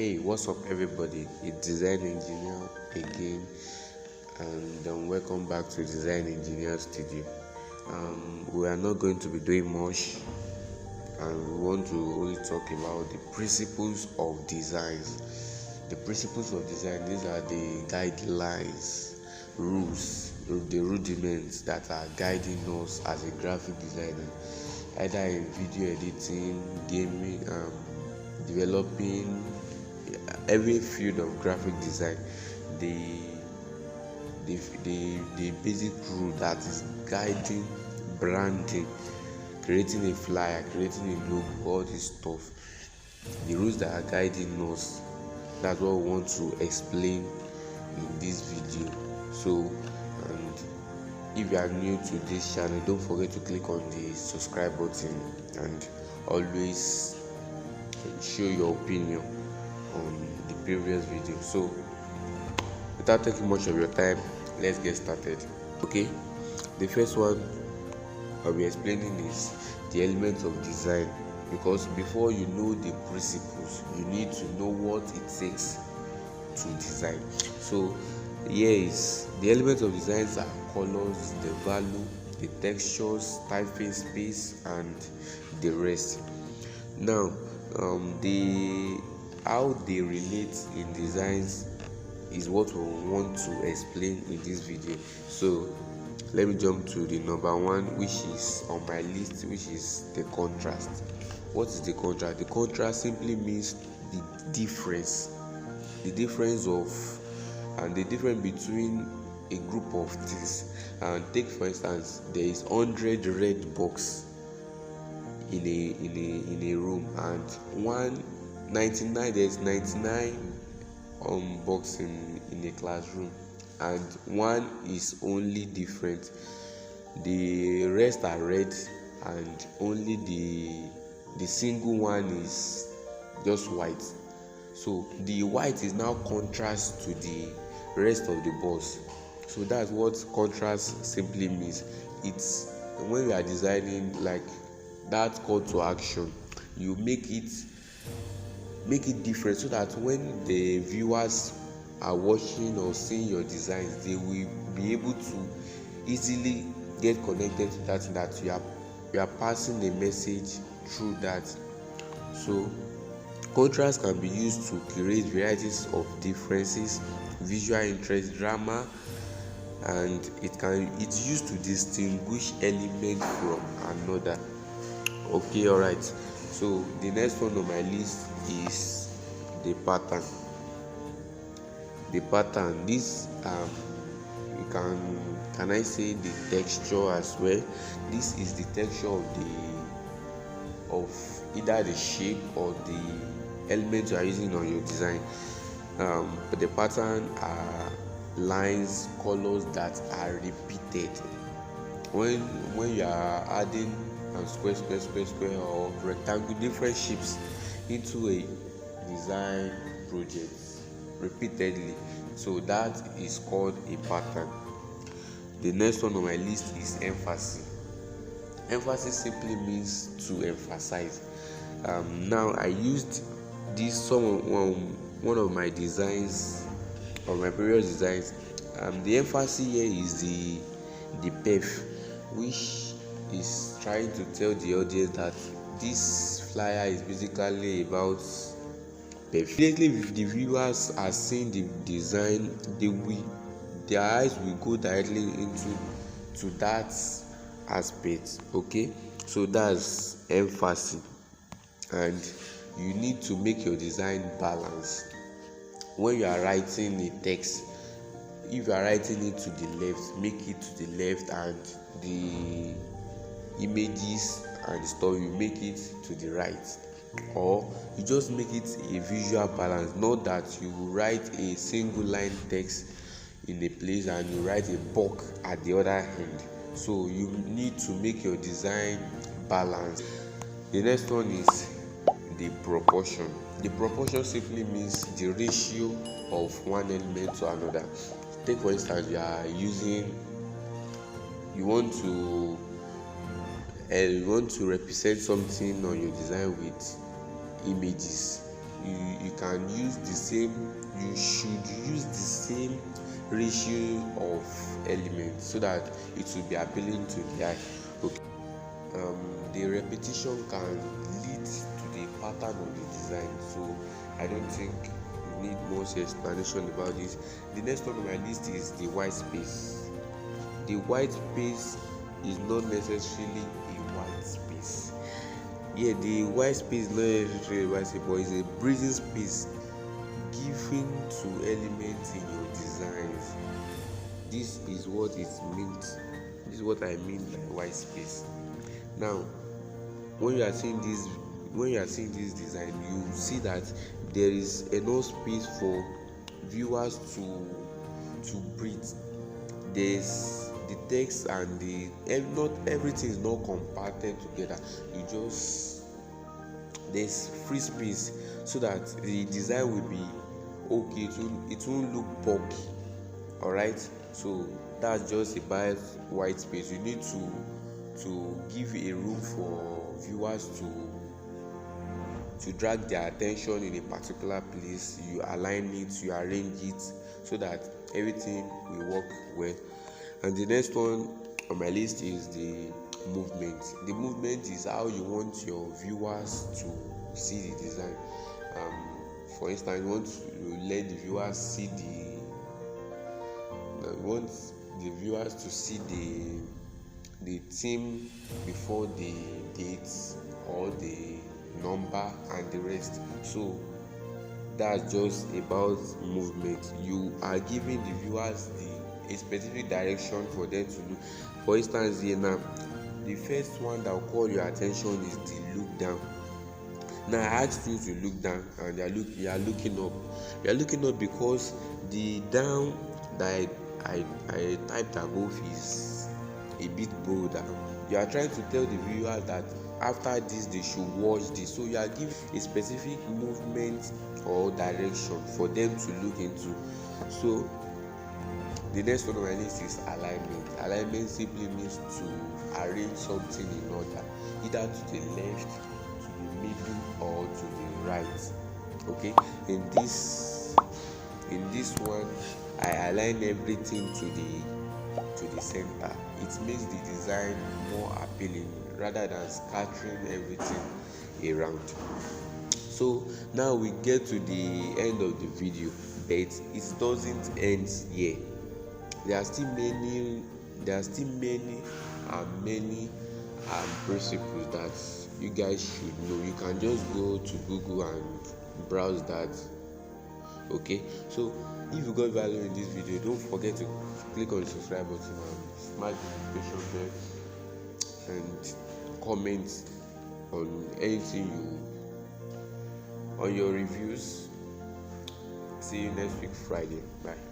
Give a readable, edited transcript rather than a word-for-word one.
Hey, what's up, everybody? It's Design Engineer again, and welcome back to Design Engineer Studio. We are not going to be doing much, and we want to only talk about the principles of designs. The principles of design, these are the guidelines, rules, the rudiments that are guiding us as a graphic designer, either in video editing, gaming, developing every field of graphic design. The basic rule that is guiding branding, creating a flyer, creating a logo, all this stuff, the rules that are guiding us, that's what we want to explain in this video. So, and if you are new to this channel, don't forget to click on the subscribe button and always show your opinion on the previous video. So without taking much of your time, let's get started. Okay, the first one I'll be explaining is the elements of design, because before you know the principles, you need to know what it takes to design. So here is the elements of designs are colors, the value, the textures, typing space, and the rest. Now the how they relate in designs is what we want to explain in this video. So let me jump to the number one, which is on my list, which is the contrast. What is the contrast? The contrast simply means the difference between a group of things. And take for instance, there is 100 red box in a room, and 199, there's 99 box in a classroom, and one is only different. The rest are red, and only the single one is just white. So the white is now contrast to the rest of the box. So that's what contrast simply means. It's when we are designing, like that call to action, you make it different, so that when the viewers are watching or seeing your designs, they will be able to easily get connected to that you are passing a message through that. So contrast can be used to create varieties of differences, visual interest, drama, and it's used to distinguish element from another. Okay, all right. So the next one on my list is the pattern. This you can I say the texture as well. This is the texture of either the shape or the element you are using on your design. But the pattern are lines, colors that are repeated. When you are adding square or rectangle, different shapes into a design project repeatedly, so that is called a pattern. The next one on my list is emphasis. Emphasis simply means to emphasize. Now I used this one of my designs, or my previous designs. The emphasis here is the perf, which is trying to tell the audience that this flyer is basically about perf. Immediately if the viewers are seeing the design, their eyes will go directly into that aspect. Okay, so that's emphasis. And you need to make your design balanced. When you are writing a text, if you are writing it to the left, make it to the left, and the images and stuff, you make it to the right, or you just make it a visual balance. Not that you write a single line text in a place and you write a bulk at the other end. So you need to make your design balanced. The next one is the proportion. The proportion simply means the ratio of one element to another. Take for instance, you want to represent something on your design with images. you can use the same, you should use the same ratio of elements so that it will be appealing to the eye. Okay. The repetition can lead to the pattern of the design, so I don't think you need much explanation about this. The next one on my list is the white space. The white space is not necessarily a white space. Yeah, the white space is not necessarily a white space, but it's a breathing space given to elements in your designs. This is what it means. This is what I mean by white space. Now, when you are seeing this design, you see that there is enough space for viewers to breathe. There's the text and not everything is not compacted together. There's free space so that the design will be okay. It won't look bulky. All right, so that's just about white space. You need to give a room for viewers to drag their attention in a particular place. You align it, you arrange it so that everything will work well. And the next one on my list is the movement. The movement is how you want your viewers to see the design. For instance, you want to let the viewers see to see the theme before the dates or the number and the rest. So that's just about movement. You are giving the viewers a specific direction for them to look. For instance, here now, the first one that will call your attention is the look down. Now I asked you to look down, and you are looking up. You are looking up because the down that I typed above is a bit bolder. You are trying to tell the viewers that after this they should watch this. So you are giving a specific movement or direction for them to look into. So the next one on my list is alignment. Alignment simply means to arrange something in order, either to the left, to the middle, or to the right. Okay, in this one, I align everything to the center. It makes the design more appealing rather than scattering everything around. So now we get to the end of the video, but it doesn't end here. There are still many principles that you guys should know. You can just go to Google and browse that. Okay, so if you got value in this video, don't forget to click on the subscribe button and smash the notification bell and comment on anything on your reviews. See you next week Friday. Bye.